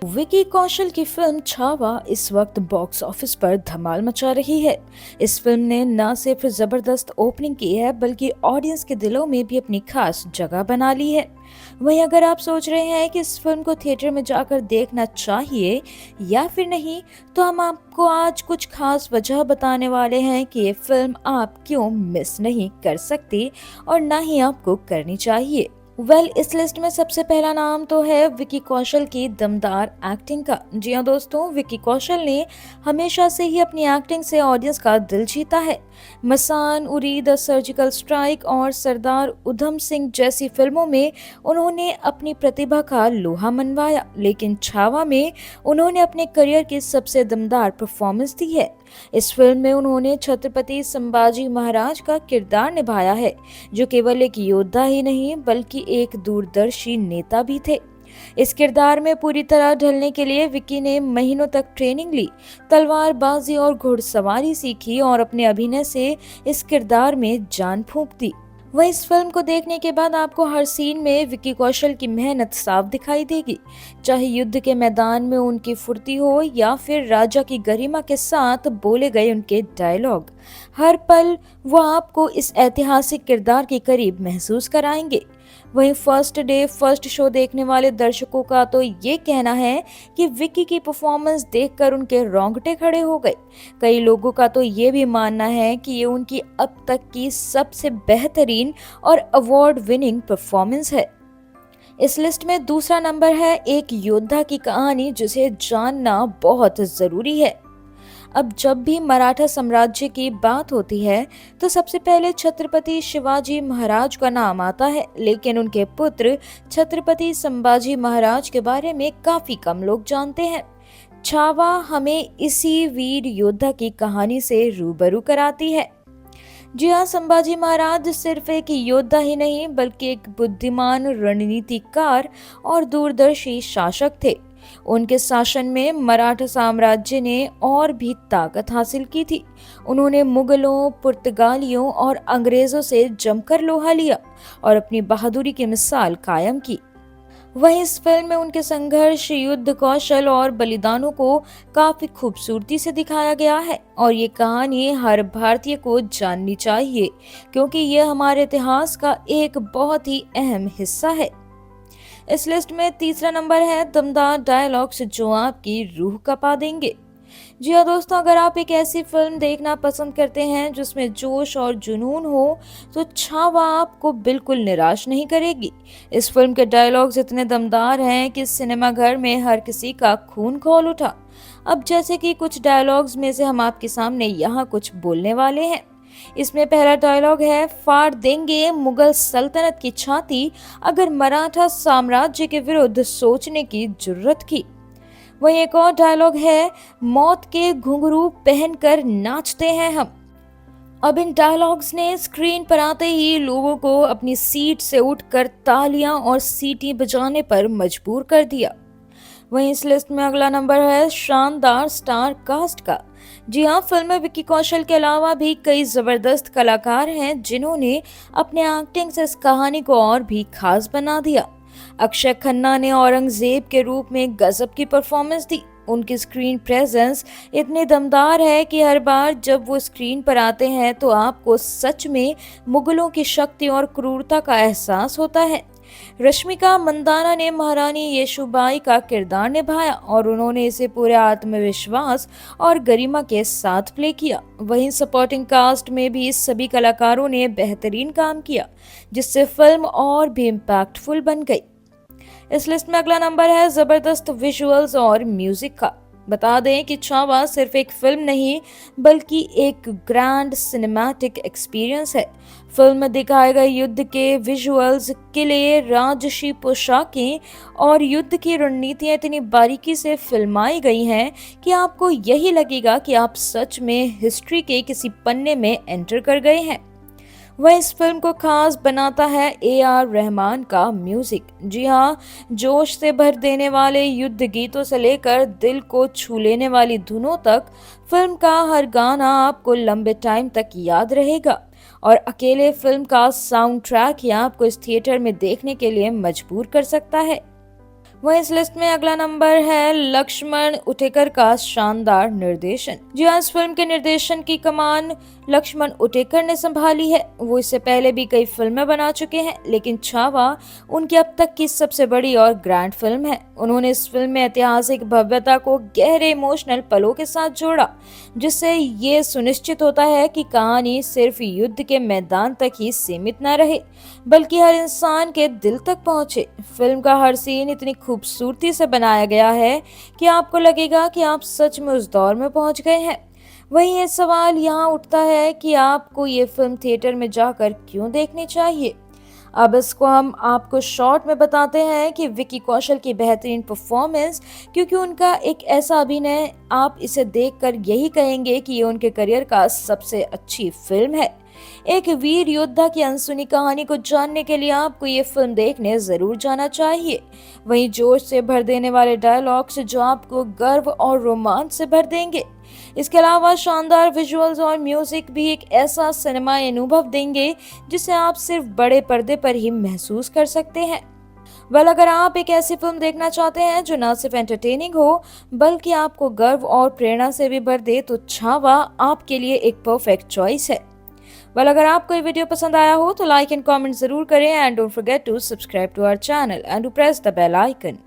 विकी कौशल की फिल्म छावा इस वक्त बॉक्स ऑफिस पर धमाल मचा रही है। इस फिल्म ने न सिर्फ जबरदस्त ओपनिंग की है बल्कि ऑडियंस के दिलों में भी अपनी खास जगह बना ली है। वहीं अगर आप सोच रहे हैं कि इस फिल्म को थिएटर में जाकर देखना चाहिए या फिर नहीं, तो हम आपको आज कुछ खास वजह बताने वाले हैं कि ये फिल्म आप क्यों मिस नहीं कर सकती और ना ही आपको करनी चाहिए। इस लिस्ट में सबसे पहला नाम तो है विकी कौशल की दमदार एक्टिंग का। जी हाँ दोस्तों, विकी कौशल ने हमेशा से ही अपनी एक्टिंग से ऑडियंस का दिल जीता है। मसान, उरी, द सर्जिकल स्ट्राइक और सरदार उधम सिंह जैसी फिल्मों में उन्होंने अपनी प्रतिभा का लोहा मनवाया, लेकिन छावा में उन्होंने अपने करियर की सबसे दमदार परफॉर्मेंस दी है। इस फिल्म में उन्होंने छत्रपति संभाजी महाराज का किरदार निभाया है, जो केवल एक योद्धा ही नहीं बल्कि एक दूरदर्शी नेता भी थे। इस किरदार में पूरी तरह ढलने के लिए विकी ने महीनों तक ट्रेनिंग ली, तलवारबाजी और घुड़सवारी सीखी और अपने अभिनय से इस किरदार में जान फूंक दी। वह इस फिल्म को देखने के बाद आपको हर सीन में विकी कौशल की मेहनत साफ दिखाई देगी, चाहे युद्ध के मैदान में उनकी फुर्ती हो या फिर राजा की गरिमा के साथ बोले गए उनके डायलॉग। हर पल वो आपको इस ऐतिहासिक किरदार के करीब महसूस कराएंगे। वहीं फर्स्ट डे फर्स्ट शो देखने वाले दर्शकों का तो ये कहना है कि विक्की की परफॉर्मेंस देखकर उनके रोंगटे खड़े हो गए। कई लोगों का तो ये भी मानना है कि ये उनकी अब तक की सबसे बेहतरीन और अवार्ड विनिंग परफॉर्मेंस है। इस लिस्ट में दूसरा नंबर है एक योद्धा की कहानी जिसे जानना बहुत जरूरी है। अब जब भी मराठा साम्राज्य की बात होती है तो सबसे पहले छत्रपति शिवाजी महाराज का नाम आता है, लेकिन उनके पुत्र छत्रपति संभाजी महाराज के बारे में काफी कम लोग जानते हैं। छावा हमें इसी वीर योद्धा की कहानी से रूबरू कराती है। जी हाँ, संभाजी महाराज सिर्फ एक योद्धा ही नहीं बल्कि एक बुद्धिमान रणनीतिकार और दूरदर्शी शासक थे। उनके शासन में मराठा साम्राज्य ने और भी ताकत हासिल की थी। उन्होंने मुगलों, पुर्तगालियों और अंग्रेजों से जमकर लोहा लिया और अपनी बहादुरी की मिसाल कायम की। वहीं इस फिल्म में उनके संघर्ष, युद्ध कौशल और बलिदानों को काफी खूबसूरती से दिखाया गया है और ये कहानी हर भारतीय को जाननी चाहिए, क्योंकि यह हमारे इतिहास का एक बहुत ही अहम हिस्सा है। इस लिस्ट में तीसरा नंबर है दमदार डायलॉग्स जो आपकी रूह कपा देंगे। जी हाँ दोस्तों, अगर आप एक ऐसी फिल्म देखना पसंद करते हैं जिसमें जोश और जुनून हो, तो छावा आपको बिल्कुल निराश नहीं करेगी। इस फिल्म के डायलॉग्स इतने दमदार हैं कि सिनेमाघर में हर किसी का खून खौल उठा। अब जैसे कि कुछ डायलॉग्स में से हम आपके सामने यहाँ कुछ बोलने वाले हैं। इसमें पहला डायलॉग है, फाड़ देंगे मुगल सल्तनत की छाती अगर मराठा साम्राज्य के विरुद्ध सोचने की जुर्रत की। वहीं एक और डायलॉग है, मौत के घुंघरू पहनकर नाचते हैं हम। अब इन डायलॉग्स ने स्क्रीन पर आते ही लोगों को अपनी सीट से उठकर तालियां और सीटी बजाने पर मजबूर कर दिया। वहीं इस लिस्ट में अगला नंबर है शानदार स्टार कास्ट का। जी हाँ, फिल्म में विक्की कौशल के अलावा भी कई जबरदस्त कलाकार हैं जिन्होंने अपने एक्टिंग से इस कहानी को और भी खास बना दिया। अक्षय खन्ना ने औरंगजेब के रूप में गजब की परफॉर्मेंस दी। उनकी स्क्रीन प्रेजेंस इतनी दमदार है कि हर बार जब वो स्क्रीन पर आते हैं तो आपको सच में मुगलों की शक्ति और क्रूरता का एहसास होता है। रश्मिका मंदाना ने महारानी येशुबाई का किरदार निभाया और उन्होंने इसे पूरे आत्मविश्वास और गरिमा के साथ प्ले किया। वहीं सपोर्टिंग कास्ट में भी सभी कलाकारों ने बेहतरीन काम किया, जिससे फिल्म और भी इम्पैक्टफुल बन गई। इस लिस्ट में अगला नंबर है जबरदस्त विजुअल्स और म्यूजिक का। बता दें कि छावा सिर्फ एक फिल्म नहीं बल्कि एक ग्रैंड सिनेमैटिक एक्सपीरियंस है। फिल्म में दिखाए गए युद्ध के विजुअल्स, किले, राजसी पोशाकें और युद्ध की रणनीतियां इतनी बारीकी से फिल्माई गई हैं कि आपको यही लगेगा कि आप सच में हिस्ट्री के किसी पन्ने में एंटर कर गए हैं। वह इस फिल्म को खास बनाता है AR रहमान का म्यूजिक। जी हाँ, जोश से भर देने वाले युद्ध गीतों से लेकर दिल को छू लेने वाली धुनों तक फिल्म का हर गाना आपको लंबे टाइम तक याद रहेगा और अकेले फिल्म का साउंड ट्रैक ही आपको इस थिएटर में देखने के लिए मजबूर कर सकता है। वहीं इस लिस्ट में अगला नंबर है लक्ष्मण उटेकर का शानदार निर्देशन। जी हाँ, इस फिल्म के निर्देशन की कमान लक्ष्मण उटेकर ने संभाली है। वो इससे पहले भी कई फिल्में बना चुके हैं, लेकिन छावा उनकी अब तक की सबसे बड़ी और ग्रैंड फिल्म है। उन्होंने इस फिल्म में ऐतिहासिक भव्यता को गहरे इमोशनल पलों के साथ जोड़ा, जिससे ये सुनिश्चित होता है कि कहानी सिर्फ युद्ध के मैदान तक ही सीमित न रहे, बल्कि हर इंसान के दिल तक पहुंचे। फिल्म का हर सीन इतनी खूबसूरती से बनाया गया है कि आपको लगेगा कि आप सच में उस दौर में पहुंच गए हैं। वहीं ये सवाल यहाँ उठता है कि आपको ये फिल्म थिएटर में जाकर क्यों देखनी चाहिए। अब इसको हम आपको शॉर्ट में बताते हैं कि विकी कौशल की बेहतरीन परफॉर्मेंस, क्योंकि उनका एक ऐसा अभिनय आप इसे देखकर यही कहेंगे कि ये उनके करियर का सबसे अच्छी फिल्म है। एक वीर योद्धा की अनसुनी कहानी को जानने के लिए आपको ये फिल्म देखने जरूर जाना चाहिए। वहीं जोश से भर देने वाले डायलॉग्स जो आपको गर्व और रोमांच से भर देंगे। इसके अलावा शानदार विजुअल्स और म्यूजिक भी एक ऐसा सिनेमाई अनुभव देंगे जिसे आप सिर्फ बड़े पर्दे पर ही महसूस कर सकते हैं। अगर आप एक ऐसी फिल्म देखना चाहते हैं जो न सिर्फ एंटरटेनिंग हो, बल्कि आपको गर्व और प्रेरणा से भी भर दे, तो छावा आपके लिए एक परफेक्ट चॉइस है। अगर आपको ये वीडियो पसंद आया हो तो लाइक एंड कमेंट जरूर करें, and don't forget to subscribe to our channel and to press the bell icon.